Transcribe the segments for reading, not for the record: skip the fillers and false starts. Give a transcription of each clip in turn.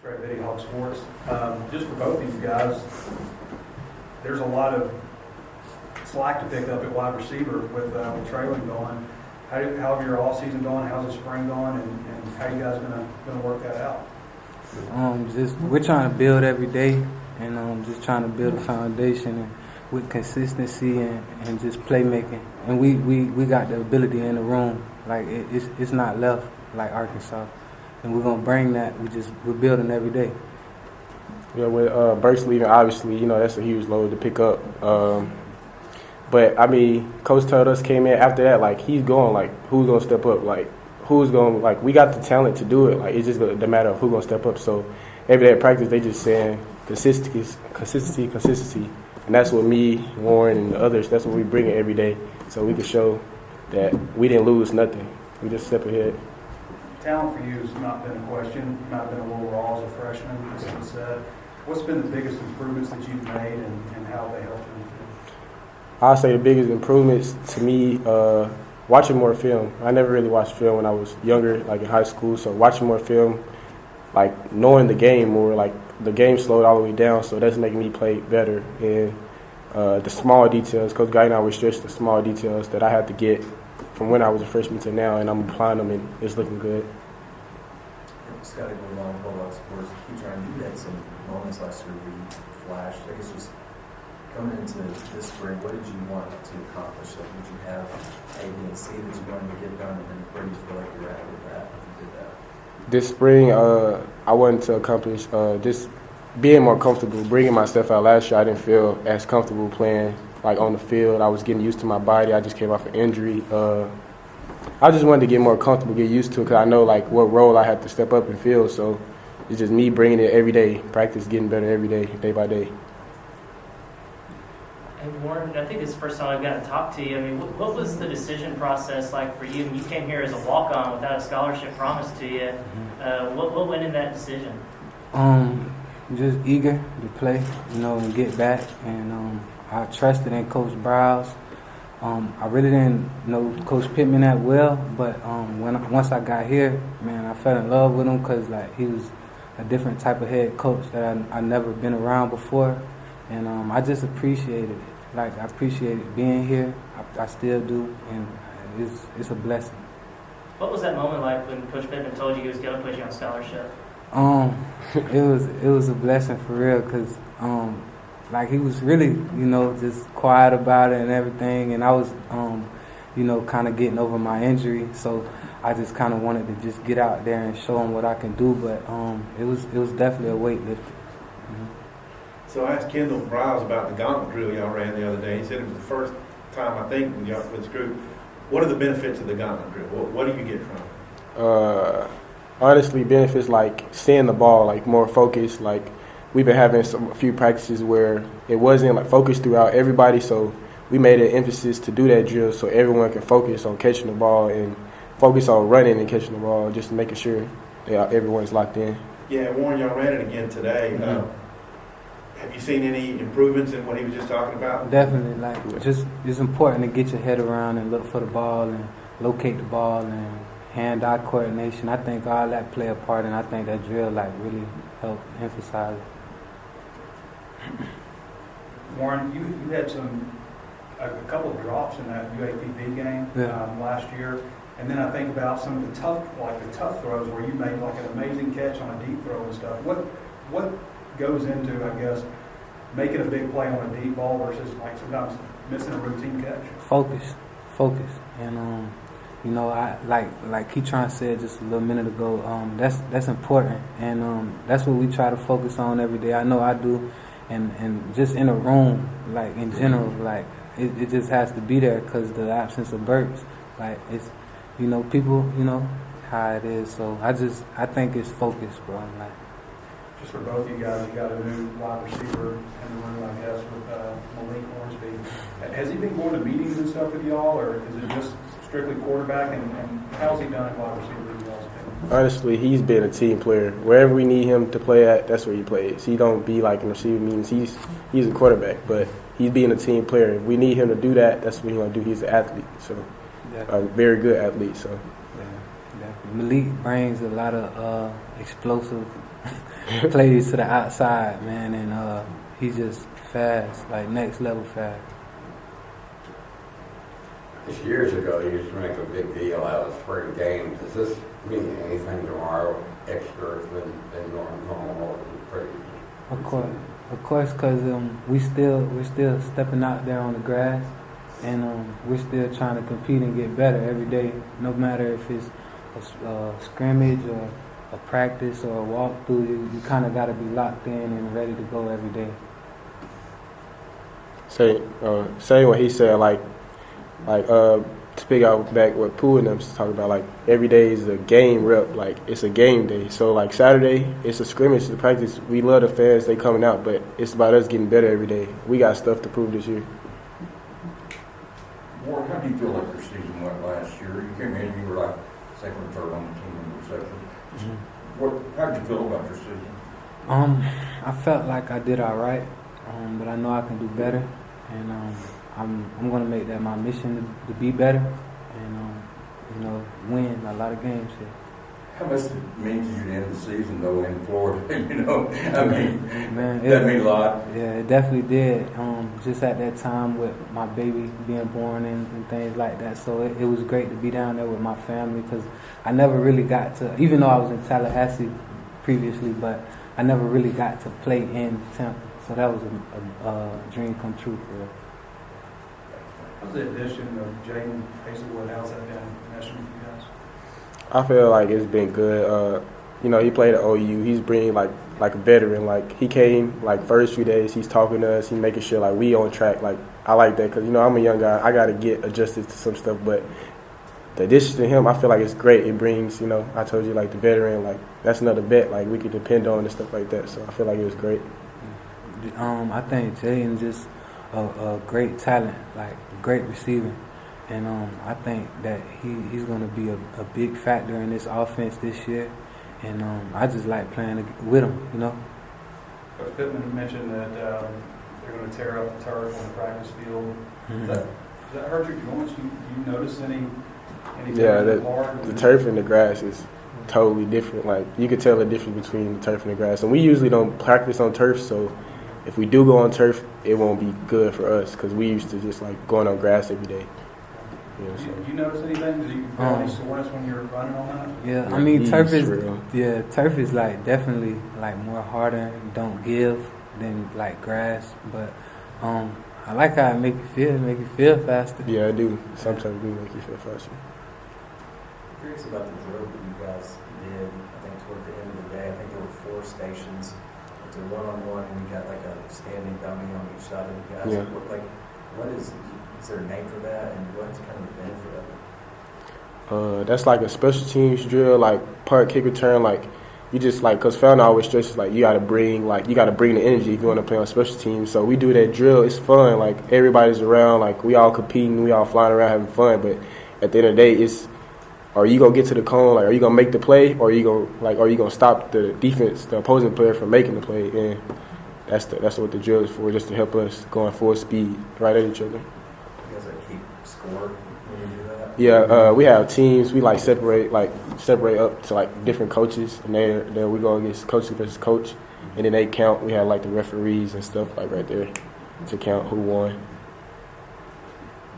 Trey Biddy, Hawk Sports. Just for both of you guys, there's a lot of slack to pick up at wide receiver with Traylon going. How have your off season going? How's the spring going? And how you guys gonna work that out? We're trying to build every day, and just trying to build a foundation and with consistency and just playmaking. And we got the ability in the room. Like it's not left like Arkansas, and we're gonna bring that. We're building every day. Yeah, with Burks leaving, obviously, that's a huge load to pick up. But I mean, Coach told us came in after that, like he's going, like who's gonna step up, like who's gonna, like we got the talent to do it. Like it's just the matter of who's gonna step up. So every day at practice, they just saying consistency, and that's what me, Warren, and the others. That's what we bring it every day, so we can show that we didn't lose nothing. We just step ahead. Talent for you has not been a question. You've not been a little raw as a freshman, as you said. What's been the biggest improvements that you've made, and how have they helped you? I'll say the biggest improvements to me, watching more film. I never really watched film when I was younger, like in high school. So watching more film, like knowing the game more, like the game slowed all the way down. So that's making me play better. And the small details, Coach Guy and I were stressed the small details that I had to get from when I was a freshman to now, and I'm applying them, and it's looking good. Scotty, going on WRs Sports, Ketron, you had some moments last year where you flashed. I guess just coming into this spring, what did you want to accomplish? Like, did you have A, B, and C that you wanted to get done, and then where do you feel like you're at with that if you did that? This spring, I wanted to accomplish just being more comfortable, bringing my stuff out. Last year, I didn't feel as comfortable playing like on the field. I was getting used to my body. I just came off an injury. I just wanted to get more comfortable, get used to it, because I know like what role I have to step up and fill. So it's just me bringing it every day, practice, getting better every day, day by day. And Warren, I think it's the first time I've gotten to talk to you. I mean, what was the decision process like for you? You came here as a walk-on without a scholarship promised to you. What went in that decision? Just eager to play, and get back. And I trusted in Coach Browse. I really didn't know Coach Pittman that well, but once I got here, man, I fell in love with him because like he was a different type of head coach that I never been around before, and I just appreciated it. Like I appreciated being here. I still do, and it's a blessing. What was that moment like when Coach Pittman told you he was going to put you on scholarship? It was a blessing for real, because like he was really, just quiet about it and everything, and I was, kind of getting over my injury, so I just kind of wanted to just get out there and show him what I can do, but it was definitely a weight lifter. Mm-hmm. So I asked Kendall Browse about the gauntlet drill y'all ran the other day. He said it was the first time, I think, with this group. What are the benefits of the gauntlet drill? What do you get from it? Honestly, benefits like seeing the ball, like more focused. Like we've been having a few practices where it wasn't like focused throughout everybody, so we made an emphasis to do that drill so everyone can focus on catching the ball and focus on running and catching the ball, just making sure that everyone's locked in. Yeah, Warren, y'all ran it again today. Mm-hmm. Have you seen any improvements in what he was just talking about? Definitely. Like, just it's important to get your head around and look for the ball and locate the ball and hand-eye coordination. I think all that play a part, and I think that drill really helped emphasize it. Warren, you had a couple of drops in that UAPB game last year, and then I think about some of the tough throws where you made like an amazing catch on a deep throw and stuff. What goes into, I guess, making a big play on a deep ball versus like sometimes missing a routine catch? Focus, and I like Ketron said just a little minute ago. That's important, and that's what we try to focus on every day. I know I do, and just in a room, like in general, like it just has to be there because the absence of burps, like it's people how it is. So I think it's focus, bro. Like. Just for both of you guys, you got a new wide receiver in the room, I guess, with Malik Hornsby. Has he been going to meetings and stuff with y'all, or is it just strictly quarterback? And how's he done at wide receiver with y'all's opinion? Honestly, he's been a team player. Wherever we need him to play at, that's where he plays. He don't be like in receiving meetings. He's a quarterback, but he's being a team player. If we need him to do that, that's what he's going to do. He's an athlete, so a very good athlete. So. Yeah. Malik brings a lot of explosive plays to the outside, man, and he's just fast, like next level fast. Just years ago, you used to make a big deal out of spring games. Does this mean anything tomorrow extra than normal? Of course, because we're still stepping out there on the grass, and we're still trying to compete and get better every day. No matter if it's a scrimmage or a practice or a walkthrough, you kind of got to be locked in and ready to go every day. Saying what he said, to speak out back what Pooh and them talking about, like every day is a game rep, like it's a game day. So like Saturday, it's a scrimmage, it's a practice. We love the fans, they coming out, but it's about us getting better every day. We got stuff to prove this year. Warren, how do you feel like your season went last year? You came in, you were like second or third on the team in reception. How did you feel about your season? I felt like I did all right, but I know I can do better, and I'm going to make that my mission to be better and win a lot of games here. How much did it mean to you to end the season though in Florida? Man, that mean a lot. Yeah, it definitely did. Just at that time with my baby being born and things like that, so it was great to be down there with my family because I never really got to, even though I was in Tallahassee previously, but I never really got to play in Tampa. So that was a dream come true for real. How's the addition of Jaden Hazelwood? How's that been meshing with you guys? I feel like it's been good. He played at OU. He's bringing like a veteran. Like he came like first few days. He's talking to us. He's making sure like we on track. Like I like that because I'm a young guy. I got to get adjusted to some stuff. But the addition to him, I feel like it's great. It brings I told you like the veteran. Like that's another vet. Like we could depend on and stuff like that. So I feel like it was great. I think Jaden just a great talent, like a great receiver. And I think that he's going to be a big factor in this offense this year. And I just like playing with him, Coach Pittman mentioned that they're going to tear up the turf on the practice field. Mm-hmm. Does that hurt your joints? Do you notice any Yeah, the turf and the grass is totally different. Like you could tell the difference between the turf and the grass. And we usually don't practice on turf, so if we do go on turf, it won't be good for us because we used to just like going on grass every day. Do you notice anything? Do you feel any soreness when you're running on that? Yeah, I mean turf is like definitely like more harder, don't give than like grass. But I like how it make you feel faster. Yeah, I do. Sometimes it do make you feel faster. I'm curious about the drill that you guys did. I think toward the end of the day, I think there were 4 stations. It's a one-on-one, and you got like a standing dummy on each side of the guys. Yeah. What is there a name for that, and what's kind of the benefit of it? That's like a special teams drill, like punt, kick, return. Like you just like, cause Fallon always stresses like you gotta bring the energy if you want to play on special teams. So we do that drill. It's fun. Like everybody's around. Like we all competing. We all flying around having fun. But at the end of the day, it's are you gonna get to the cone? Like are you gonna make the play, or are you gonna stop the defense, the opposing player from making the play? And that's what the drill is for, just to help us going full speed right at each other. You guys keep score when you do that? Yeah, we have teams. We separate up to like different coaches, and then we go against coach versus coach, and then they count. We have like the referees and stuff like right there to count who won.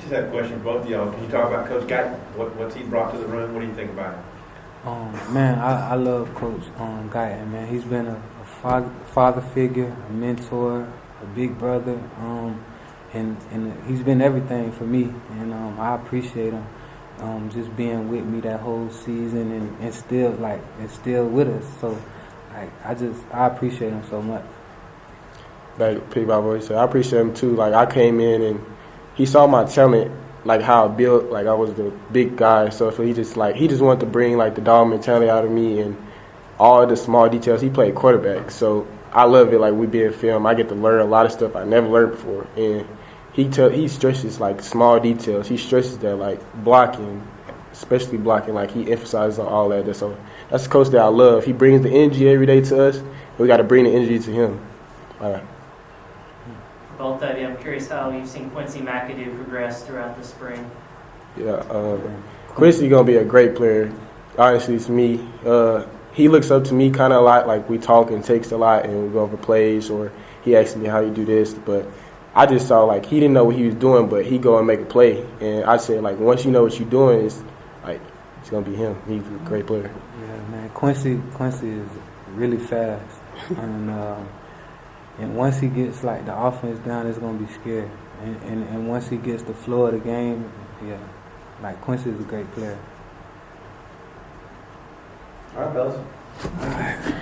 Just have a question for both of y'all. Can you talk about Coach Guyton? What's he brought to the room? What do you think about him? Man, I love Coach Guyton, man. He's been a father figure, a mentor, a big brother, and he's been everything for me, and I appreciate him just being with me that whole season and still with us. So I appreciate him so much. Like people always say, I appreciate him too. Like I came in and he saw my talent, like how I built, like I was the big guy. So he just wanted to bring like the dog mentality out of me and all the small details. He played quarterback, so I love it. Like we being filmed, I get to learn a lot of stuff I never learned before. And he stresses like small details. He stresses that like blocking, especially blocking. Like he emphasizes on all that. So that's the coach that I love. He brings the energy every day to us, and we got to bring the energy to him. Both of you, I'm curious how you've seen Quincy McAdoo progress throughout the spring. Yeah, Quincy gonna be a great player. honestly, it's me. He looks up to me kind of a lot. Like we talk and text a lot, and we go over plays, or he asks me how you do this. But I just saw like he didn't know what he was doing, but he go and make a play. And I said like once you know what you're doing, it's gonna be him. He's a great player. Yeah, man. Quincy is really fast, and once he gets like the offense down, it's gonna be scary. And once he gets the flow of the game, yeah, like Quincy is a great player. All right, fellas. All right.